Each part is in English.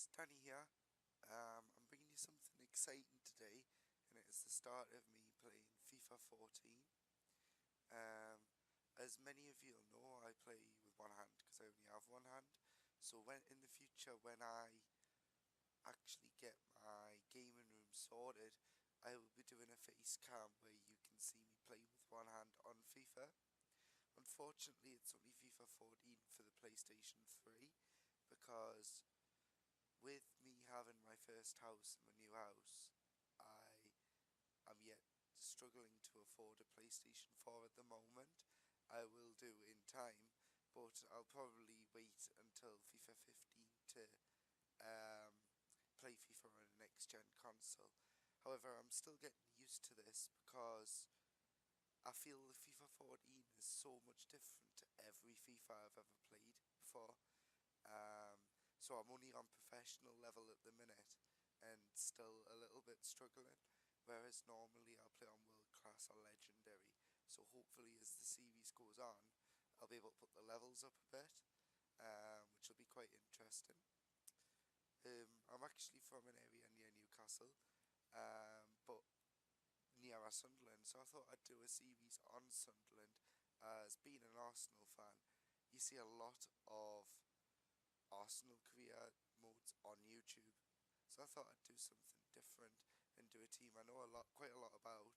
guys, Danny here. I'm bringing you something exciting today, and it is the start of me playing FIFA 14. As many of you know, I play with one hand because I only have one hand. So when in the future, when I actually get my gaming room sorted, I will be doing a face cam where you can see me play with one hand on FIFA. Unfortunately, it's only FIFA 14 for the PlayStation 3 because with me having my first house, my new house, I am yet struggling to afford a PlayStation 4 at the moment. I will do in time, but I'll probably wait until FIFA 15 to play FIFA on a next gen console. However, I'm still getting used to this because I feel the FIFA 14 is so much different to every FIFA I've ever played before. So I'm only on professional level at the minute and still a little bit struggling, whereas normally I'll play on world class or legendary. So hopefully as the series goes on, I'll be able to put the levels up a bit, which will be quite interesting. I'm actually from an area near Newcastle, but near our Sunderland, so I thought I'd do a series on Sunderland. As being an Arsenal fan, you see a lot of Arsenal career modes on YouTube, so I thought I'd do something different and do a team I know quite a lot about,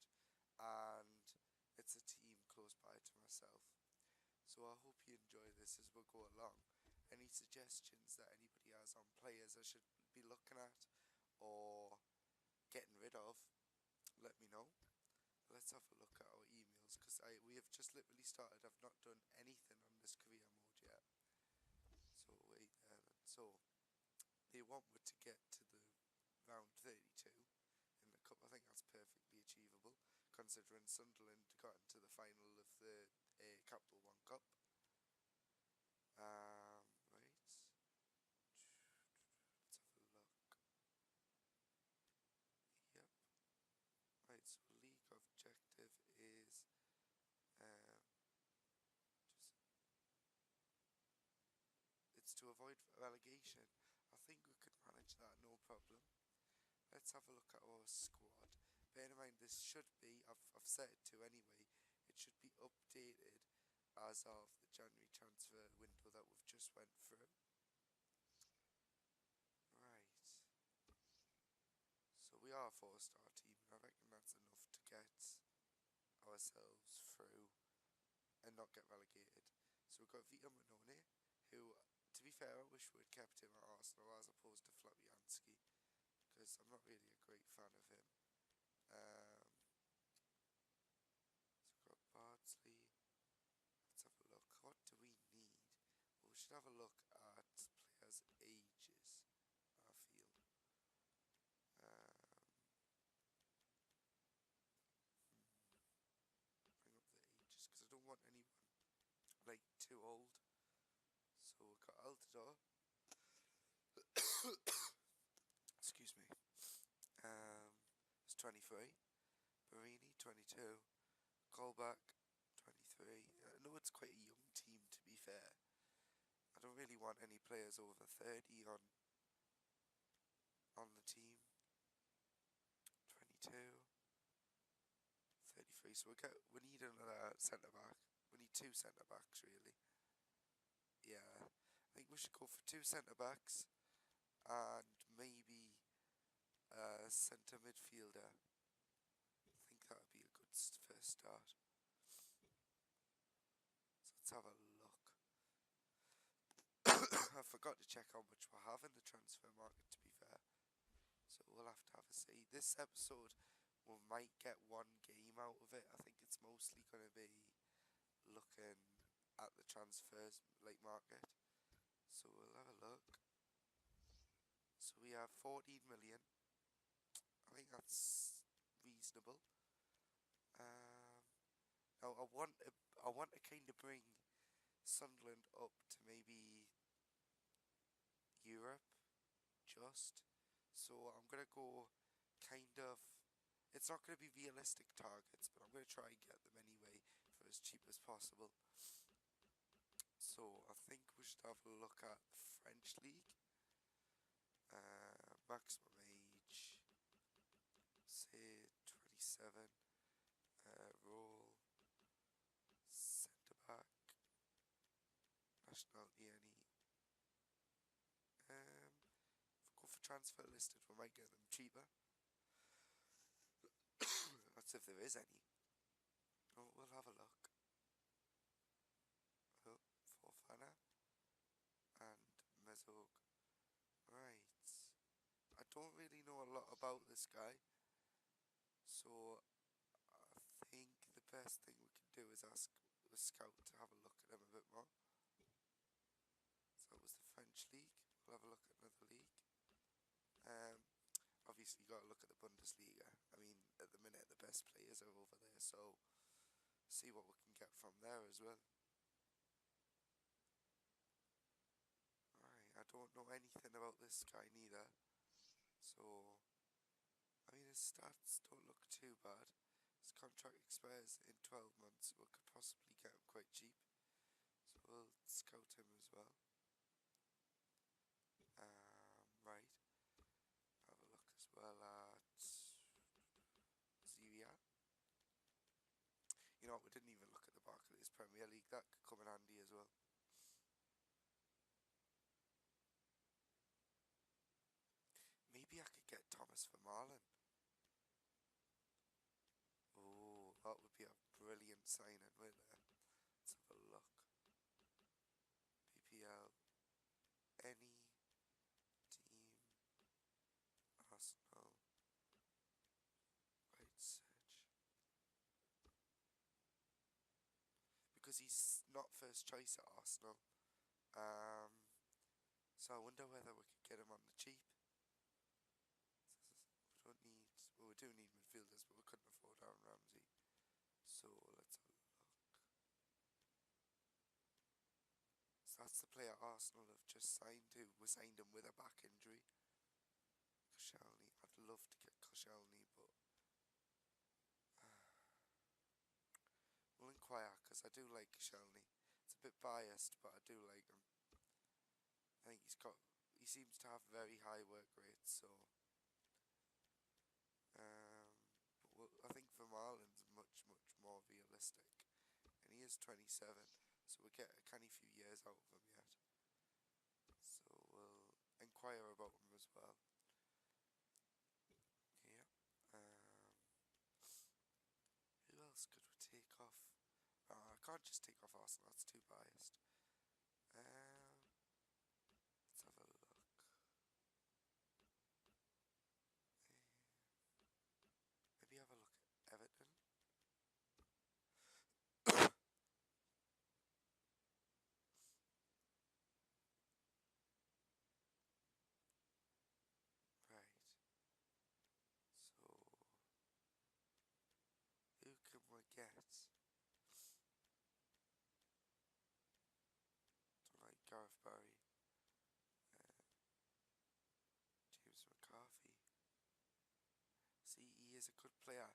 and it's a team close by to myself. So I hope you enjoy this as we go along. Any suggestions that anybody has on players I should be looking at or getting rid of, let me know. Let's have a look at our emails because we have just literally started. I've not done anything on this career mode yet. So wait, so they want me to get to the round 32 in the cup. I think that's perfectly achievable considering Sunderland got into the final of the Capital One Cup. Right, let's have a look. Yep. Right, so league objective is just it's to avoid relegation. I think we could manage that, no problem. Let's have a look at our squad. Bear in mind, this should be, I've set it to anyway, it should be updated as of the January transfer window that we've just went through. Right. So we are a 4-star team, and I reckon that's enough to get ourselves through and not get relegated. So we've got Vito Manone, who, to be fair, I wish we'd kept him at Arsenal as opposed to Fabianski, because I'm not really a great fan of him. So we've got Bardsley. Let's have a look. What do we need? Well, we should have a look at players' ages, I feel. Bring up the ages, because I don't want anyone, like, too old. So we've got Altidore. Excuse me. It's 23. Barini, 22. Colback, 23. I know it's quite a young team, to be fair. I don't really want any players over 30 on the team. 22. 33. So we need another centre back. We need 2 centre backs, really. Yeah, I think we should go for 2 centre backs and maybe a centre midfielder. I think that would be a good first start. So let's have a look. I forgot to check how much we have in the transfer market, to be fair. So we'll have to have a see. This episode, we might get one game out of it. I think it's mostly going to be looking at the transfers market. So we'll have a look. So we have 14 million. I think that's reasonable. Now I want to kind of bring Sunderland up to maybe Europe, just. So I'm gonna go kind of. It's not going to be realistic targets, but I'm going to try and get them anyway for as cheap as possible. So I think we should have a look at the French league. 27. Role, centre back, nationality any. If we go for transfer listed, we might get them cheaper. That's if there is any. Oh, we'll have a look. Oh, Fofana and Mezog. Right. I don't really know a lot about this guy, so I think the best thing we can do is ask the scout to have a look at him a bit more. So that was the French league. We'll have a look at another league. Obviously you got to look at the Bundesliga. I mean, at the minute the best players are over there, so see what we can get from there as well. Right, I don't know anything about this guy neither, so I mean his stats don't look too bad. His contract expires in 12 months, so we could possibly get him quite cheap, so we'll scout him as well. Right, have a look as well at Syria. You know what, we didn't even look at the Barclays Premier League. That could come in handy as well. Maybe I could get Thomas Vermaelen. Oh, that would be a brilliant signing, wouldn't it? Let's have a look. PPL. Any team. Arsenal. Right, search. Because he's not first choice at Arsenal. So I wonder whether we could get him on the cheap. We don't need, well, we do need midfielders, but we couldn't afford Aaron Ramsey. So let's have a look. So that's the player Arsenal have just signed to. We signed him with a back injury. Koscielny. I'd love to get Koscielny, but we'll inquire because I do like Koscielny. It's a bit biased, but I do like him. I think he seems to have very high work rates, so I think Vermaelen's much more realistic, and he is 27, so we'll get a canny few years out of him yet. So we'll inquire about him as well. Yeah. Who else could we take off? I can't just take off Arsenal, that's too biased. Let's have a look. Maybe have a look at Everton. Right. So who can we get? Don't like Gareth Barry. James McCarthy. See, he is a good player,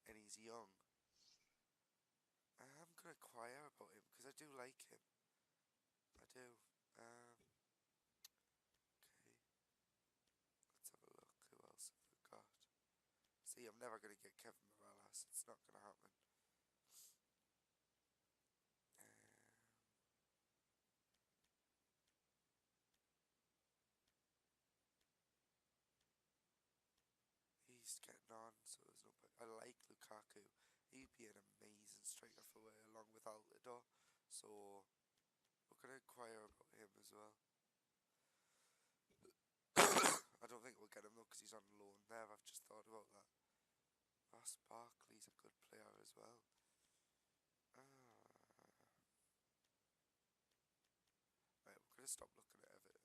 and he's young. I'm gonna inquire about him because I do like him. I do. Okay. Let's have a look. Who else have we got? See, I'm never gonna get Kevin Morales. It's not gonna happen. He's getting on, so there's no point. I like Lukaku. He'd be an amazing striker for along with Altidore. So we're gonna inquire about him as well. I don't think we'll get him though because he's on loan there. I've just thought about that. Ross Barkley's a good player as well. Right, we're gonna stop looking at Everton.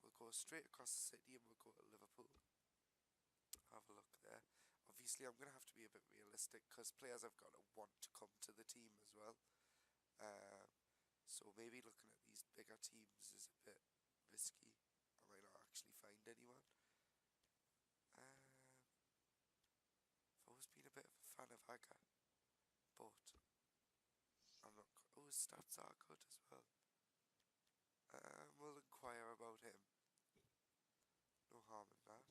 We'll go straight across the city and we'll go to Liverpool. Have a look there. Obviously, I'm gonna have to be a bit realistic because players have got to want to come to the team as well. So maybe looking at these bigger teams is a bit risky. I might not actually find anyone. I've always been a bit of a fan of Haga, but I'm not. Oh, his stats are good as well. We'll inquire about him. No harm in that.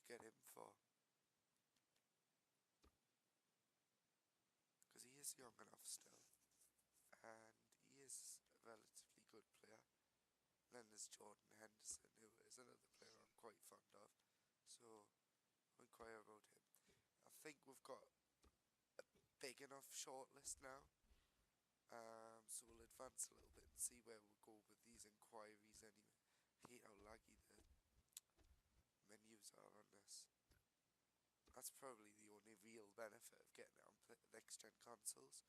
get him for? Because he is young enough still, and he is a relatively good player. Then there's Jordan Henderson, who is another player I'm quite fond of, so I'll inquire about him. I think we've got a big enough shortlist now, so we'll advance a little bit and see where we'll go with these inquiries anyway. I hate how laggy the menus are on this. That's probably the only real benefit of getting it on next-gen consoles.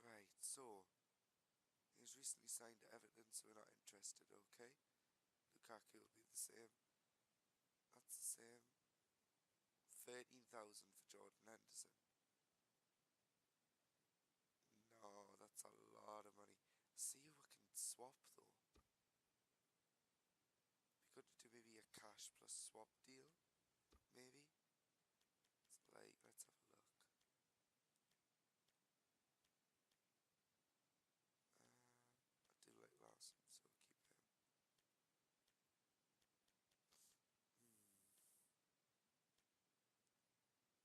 Right, so he's recently signed to Everton, so we're not interested, okay? Lukaku will be the same. That's the same. 13,000 for Jordan Henderson. No, that's a lot of money. See who we can swap though. Be good to do maybe a cash plus swap deal. Maybe. It's like, let's have a look. I do like Larson, so we'll keep him.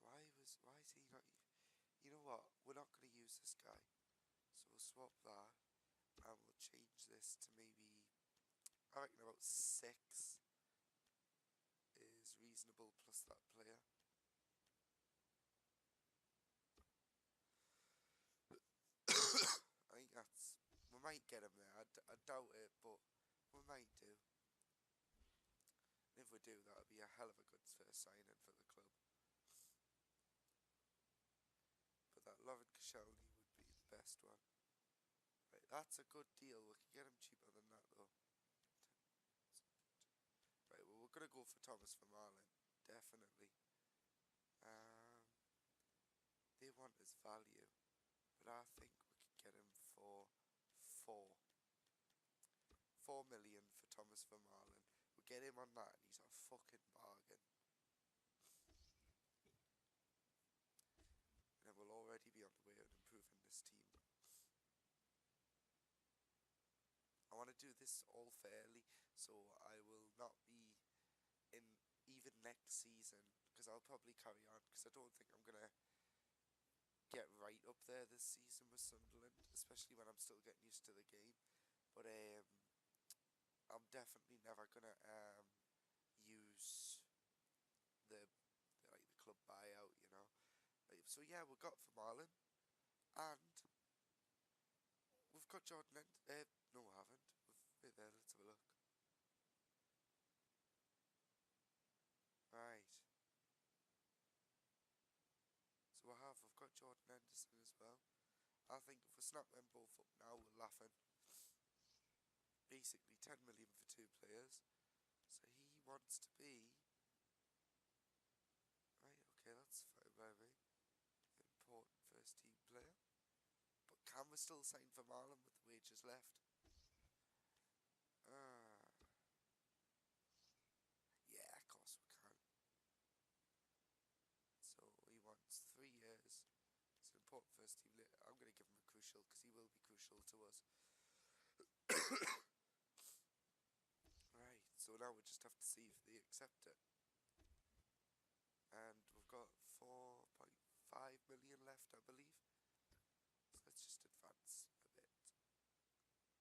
Why is he not? You know what? We're not going to use this guy, so we'll swap that, and we'll change this to maybe, I reckon about 6 is reasonable plus that player. I think that's, we might get him there. I doubt it, but we might do. And if we do, that'll be a hell of a good first signing for the club. But that Lovren Koscielny would be the best one. Right, that's a good deal. We can get him cheaper than that though. Right, well we're gonna go for Thomas Vermaelen, definitely. They want his value, but I think we could get him for 4 million for Thomas Vermaelen. We get him on that and he's a fucking bargain. And then we'll already be on the way of improving this team. I want to do this all fairly, so I will not be in even next season, because I'll probably carry on, because I don't think I'm going to get right up there this season with Sunderland, especially when I'm still getting used to the game. But I'm definitely never going to use the club buyout, you know. So yeah, we've got Vermaelen, and we've got Jordan no we haven't. Wait there, let's have a look. Right. So we've got Jordan Henderson as well. I think if we snap them both up now, we're laughing. Basically 10 million for 2 players. So he wants to be... Right, okay, that's fine by me. Important first team player. But can we still sign for Marlon with the wages left? Yeah, of course we can. So he wants 3 years. It's an important first team. I'm going to give him a crucial, because he will be crucial to us. Right, so now we just have to see if they accept it. And we've got 4.5 million left, I believe. So let's just advance a bit.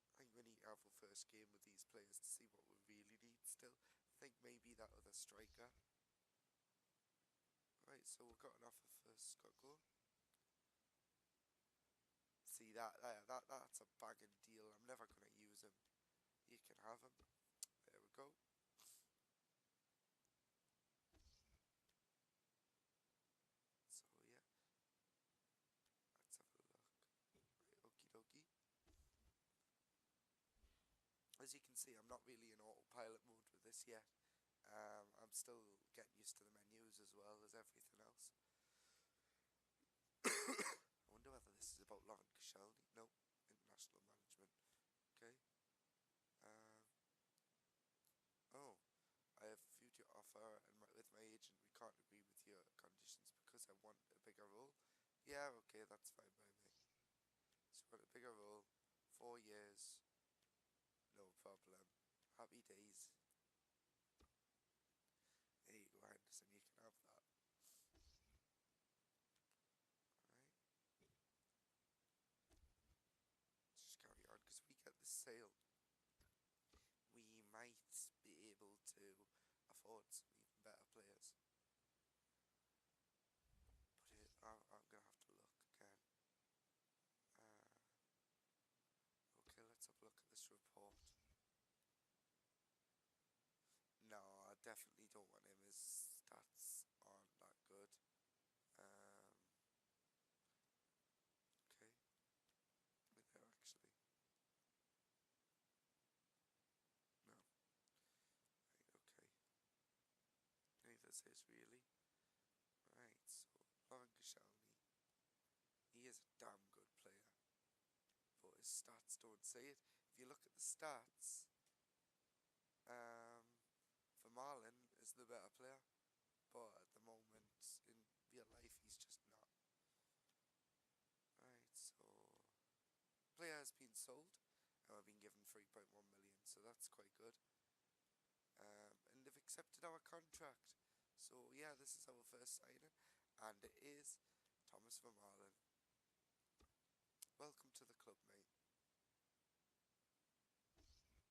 I think we need to have our first game with these players to see what we really need still. I think maybe that other striker. Right, so we've got an offer for Scott. See that's a banging deal. I'm never gonna use him. You can have him. There we go. So yeah, let's have a look. Right, okie dokie. As you can see, I'm not really in autopilot mode with this yet. I'm still getting used to the menus as well as everything else. I wonder whether this is about Lovren Koscielny. No, international management. Okay. Oh, I have a future offer, and with my agent, we can't agree with your conditions because I want a bigger role. Yeah, okay, that's fine by me. So I want a bigger role, 4 years, no problem. days. There you go, Henderson, you can have that. Alright. Just carry on, because we get the sale, we might be able to afford some even better players. But I'm going to have to look again. Okay, let's have a look at this report. No, I definitely don't want him. His stats aren't that good. Okay. Wait there, actually. No. Right, okay. Neither's his, really. Right, so Lauren Koscielny. He is a damn good player. But his stats don't say it. If you look at the stats, Vermaelen is the better player. But at the moment, in real life, he's just not. Right, so player has been sold and we've been given 3.1 million, so that's quite good. And they've accepted our contract. So yeah, this is our first signing, and it is Thomas Vermaelen. Welcome to the club, mate. Yep,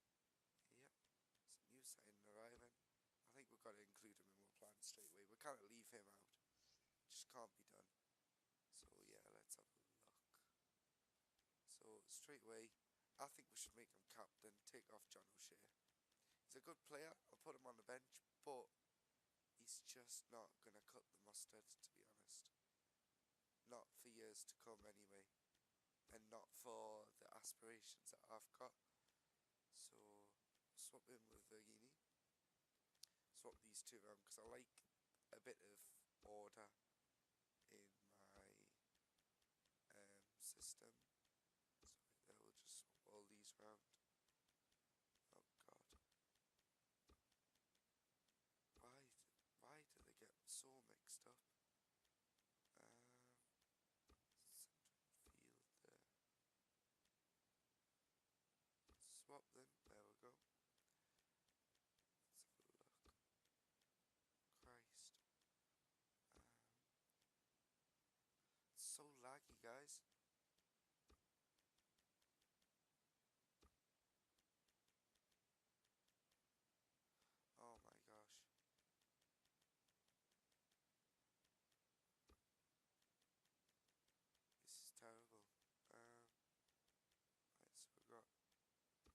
it's a new signing arriving. I think we've got to include him in our plan straight away. We can't leave him out. It just can't be done. So yeah, let's have a look. So straight away, I think we should make him captain, take off John O'Shea. He's a good player, I'll put him on the bench, but he's just not going to cut the mustard, to be honest. Not for years to come anyway, and not for the aspirations that I've got. So, swap him with Vergini. Swap these two around, because I like a bit of order in my system. So there, we'll just swap all these around. Oh god. Why do they get so mixed up? Central field there. Swap them. There we go. Let's have a look. Christ. It's so laggy, guys. Oh my gosh. This is terrible. Right, so we got right. Left mid. Yeah.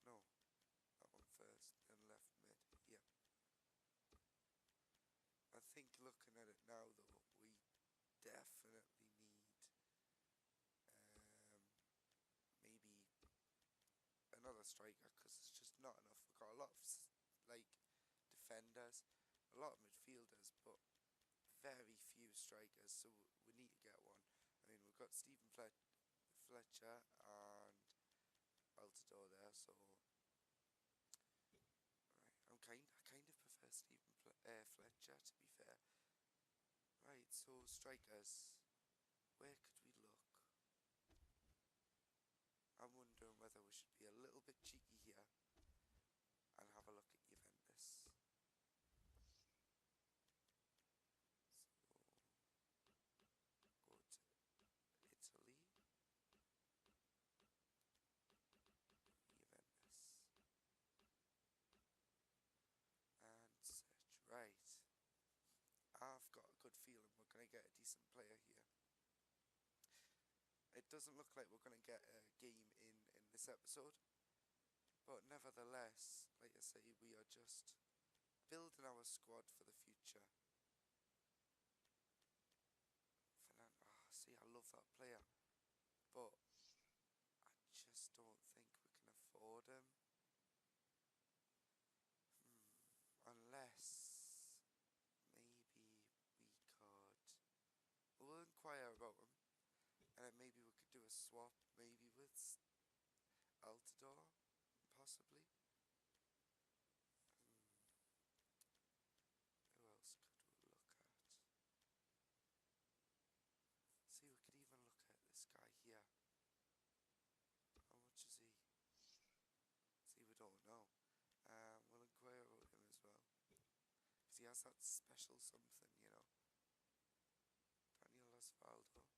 No, that one first, then left mid. Yep. I think looking at it now, though, we definitely need maybe another striker, because it's just not enough. We've got a lot of like defenders, a lot of midfielders, but very few strikers, so we need to get one. I mean, we've got Stephen Fletcher and Altidore there, so right. I kind of prefer Stephen Fletcher, to be fair. Right, so strikers, where could we look? I'm wondering whether we should be a little bit cheeky here and have a look at Juventus. So, go to Italy. Juventus. And search. Right. I've got a good feeling we're going to get a decent player here. It doesn't look like we're going to get a game in this episode, but nevertheless, like I say, we are just building our squad for the future. See, I love that player, but I just don't think we can afford him. Unless maybe we could. We'll inquire about him, and then maybe we could do a swap, maybe with Altidore, possibly. know. We'll inquire about him as well. Because he has that special something, you know. Daniel Osvaldo.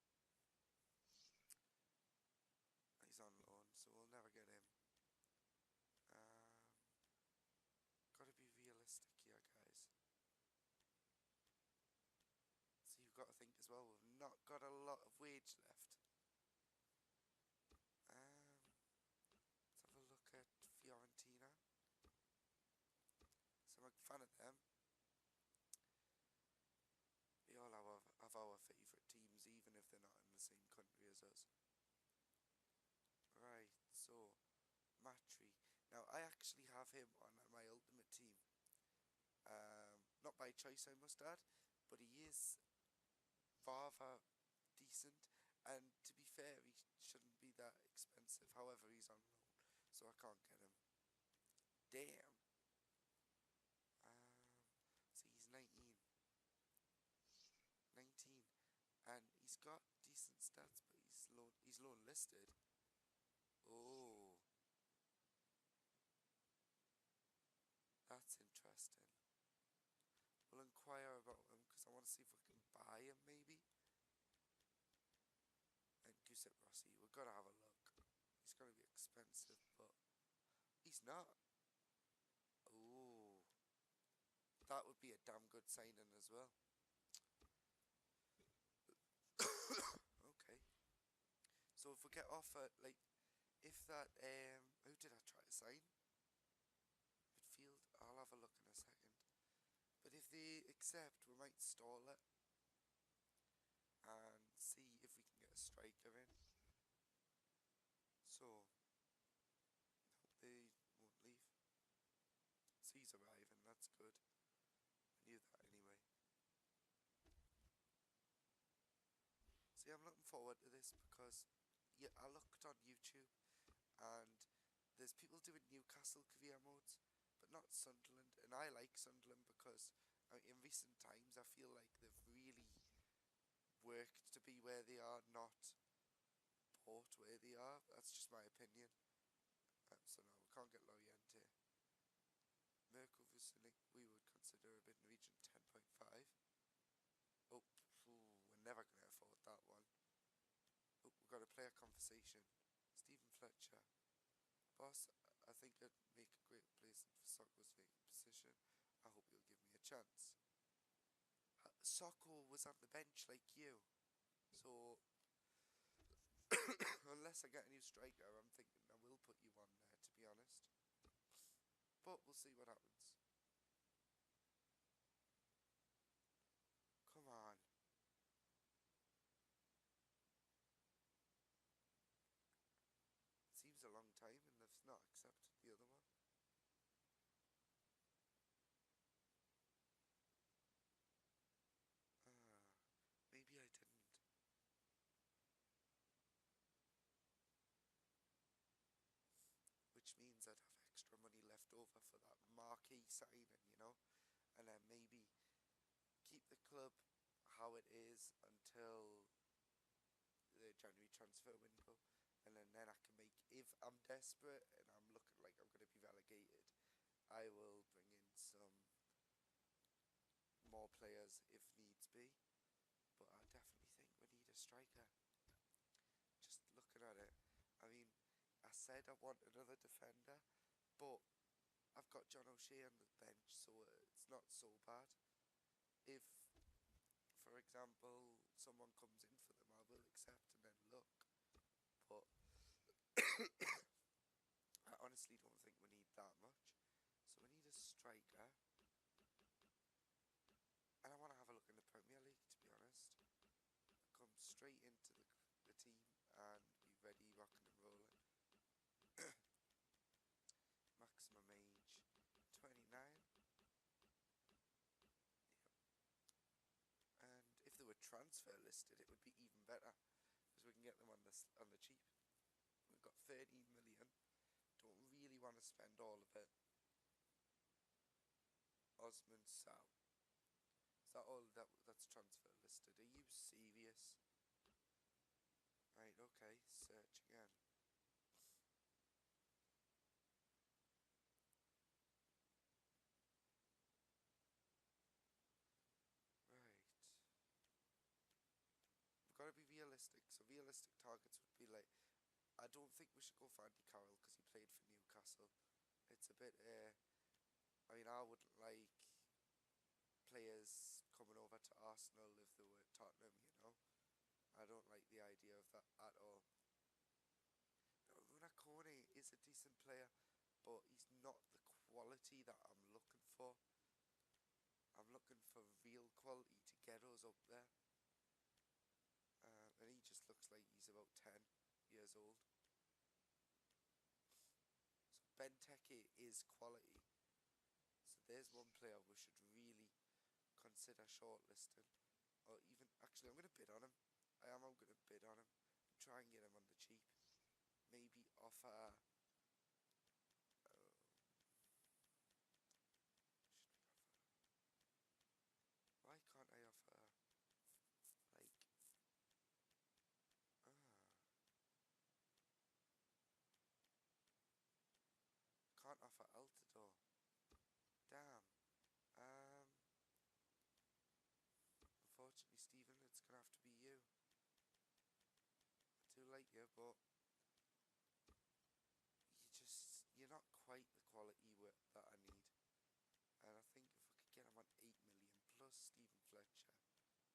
He's on loan, so we'll never get him. Gotta be realistic here, guys. So you've got to think as well, we've not got a lot of wage left. Let's have a look at Fiorentina. So I'm a fan of them. They all have our favourite teams, even if they're not in the same country as us. Right, so Matri. Now I actually have him on my ultimate team. Not by choice, I must add, but he is rather decent, and to be fair, he shouldn't be that expensive. However, he's on loan, so I can't get him. Damn. So he's 19. 19, and he's got decent stats, but he's loan listed. Oh, that's interesting. We'll inquire about him because I want to see if we can buy him maybe. And Giuseppe Rossi, we've got to have a look. He's going to be expensive, but he's not. Oh, that would be a damn good signing as well. Okay. So if we get offered, like, if that, who did I try to sign? Midfield, I'll have a look in a second. But if they accept, we might stall it and see if we can get a striker in. So, no, they won't leave. So he's arriving, that's good. I knew that anyway. See, I'm looking forward to this because yeah, I looked on YouTube and there's people doing Newcastle career modes, but not Sunderland. And I like Sunderland because in recent times I feel like they've really worked to be where they are, not bought where they are. That's just my opinion. So no, we can't get Loriente. Mirko Vucinic we would consider a bid in the region 10.5. Oh, we're never going to afford that one. Oh, we've got a player conversation. Stephen Fletcher. Boss, I think I'd make a great replacement for Sokko's vacant position. I hope you'll give me a chance. Sokko was on the bench like you. So, unless I get a new striker, I'm thinking I will put you on there, to be honest. But we'll see what happens. Come on. It seems a long time and they've not accepted the other one. Maybe I didn't. Which means I'd have extra money left over for that marquee signing, you know? And then maybe keep the club how it is until the January transfer window. And then I can make, if I'm desperate and I'm looking like I'm going to be relegated, I will bring in some more players if needs be. But I definitely think we need a striker. Just looking at it, I mean, I said I want another defender, but I've got John O'Shea on the bench, so it's not so bad. If, for example, someone comes in for them, I will accept and then look. But I honestly don't think we need that much. So we need a striker. And I want to have a look in the Premier League, to be honest. Come straight into the team and be ready, rocking and rolling. Maximum age 29. Yep. And if they were transfer listed, it would be even better because we can get them on the cheap. We've got 13 million. Don't really want to spend all of it. Osman Sow. Is that all that's transfer listed? Are you serious? Right, okay, search again. realistic. So realistic targets would be like, I don't think we should go for Andy Carroll because he played for Newcastle. It's a bit, I mean, I wouldn't like players coming over to Arsenal if they were Tottenham, you know. I don't like the idea of that at all. Now, Runakone is a decent player, but he's not the quality that I'm looking for. I'm looking for real quality to get us up there. And he just looks like he's about 10 years old. So Benteke is quality. So there's one player we should really consider shortlisting. Or even, actually, I'm going to bid on him. I'm going to bid on him and try and get him on the cheap. Maybe offer... why can't I offer... like... can't offer Altidore. Damn. Unfortunately, Stephen, it's going to have to be you. I do like you, but... you're not quite the quality that I need. And I think if I could get him on 8 million plus Stephen Fletcher,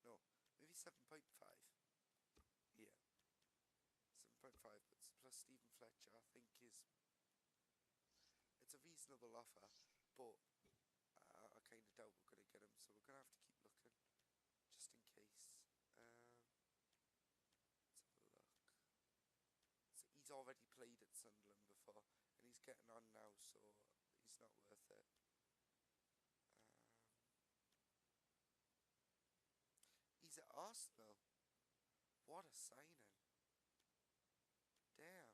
no, maybe 7.5. Yeah, 7.5, but plus Stephen Fletcher, I think it's a reasonable offer, but I kind of doubt we're going to get him, so we're going to have to keep looking, just in case. Let's have a look. So he's already played at Sunderland before, and he's getting on now, so he's not worth it. He's at Arsenal. What a signing. Damn.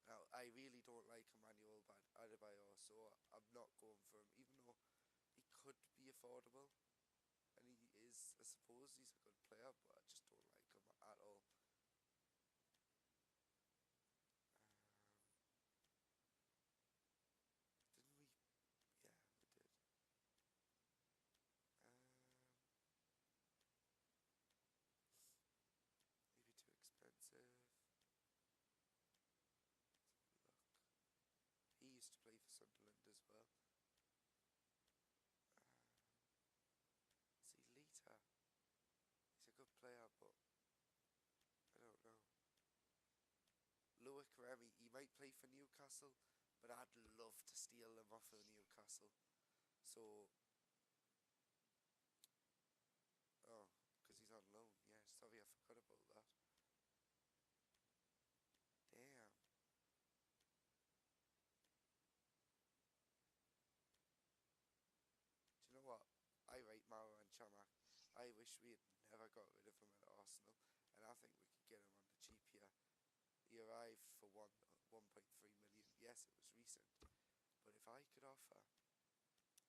Now, I really don't like Emmanuel Adebayor, so I'm not going for him, even though he could be affordable. And he is, I suppose he's a good player, but I just don't like him at all. Didn't we? Yeah, we did. Maybe too expensive. Let's have a look. He used to play for Sunderland as well. See, Lita. He's a good player, but I don't know. Loic Remy, he might play for Newcastle, but I'd love to steal him off of Newcastle. So, oh, because he's on loan. Yeah, sorry, I forgot about that. Damn. Do you know what? I rate Mauro and Chamak. I wish we had never got rid of him at Arsenal, and I think we could get him on the cheap here. He arrived for 1.3 million. Yes, it was recent, but if I could offer,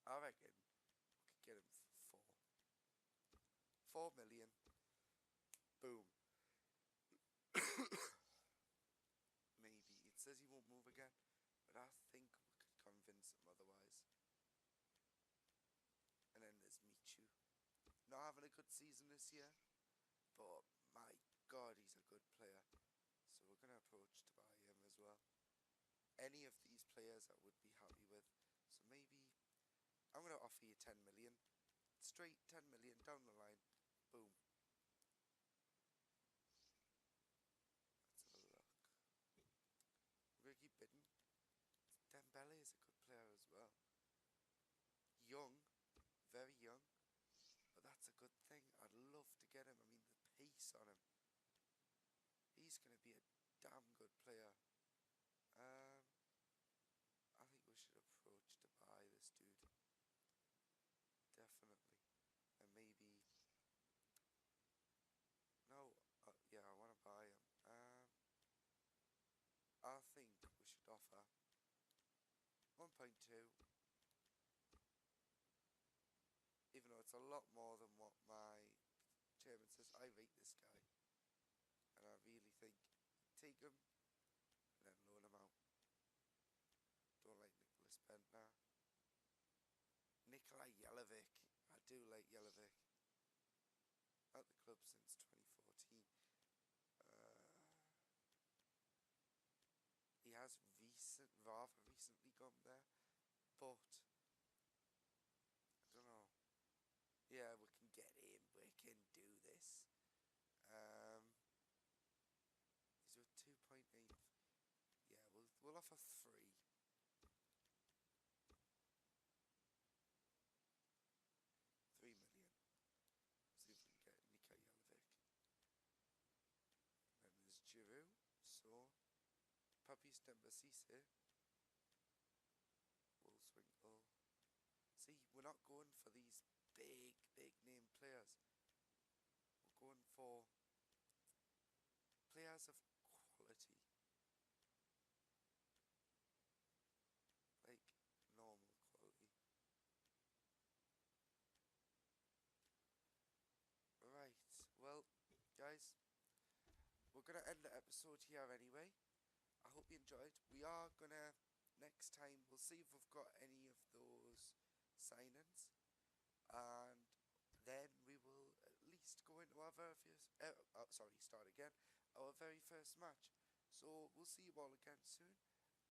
I reckon we could get him for 4 million. Boom. Maybe it says he won't move again, but I think we could convince him otherwise. And then there's Michu, not having a good season this year, but my god, he's a good player. So we're going to approach to buy him as well. Any of these players I would be happy with. So maybe I'm going to offer you 10 million. Straight 10 million down the line. Boom. Let's have a look. We're going to keep bidding. Dembele is a good player as well. Young. Very young. But that's a good thing. I'd love to get him. I mean, the pace on him. He's going to be a damn good player. I think we should approach to buy this dude. Definitely. And maybe... no, yeah, I want to buy him. I think we should offer 1.2. Even though it's a lot more than what my chairman says. I rate this guy. And I really think take him and then loan him out. Don't like Nicholas Bentner. Nikolai Jelavic. I do like Jelavic. At the club since 2014. scum there, but I don't know. Yeah, we can get in. We can do this. He's with 2.8. Yeah, we'll offer 3. 3 million. See if we can get Nika Jalovic. And then there's Giroud. So Papis Dembasise. Wolfswinkel. See, we're not going for these big name players. We're going for players of quality. Like normal quality. Right, well, guys, we're going to end the episode here anyway. I hope you enjoyed. We are going to, next time, we'll see if we've got any of those signings. And then we will at least go into our very first, start again, our very first match. So we'll see you all again soon.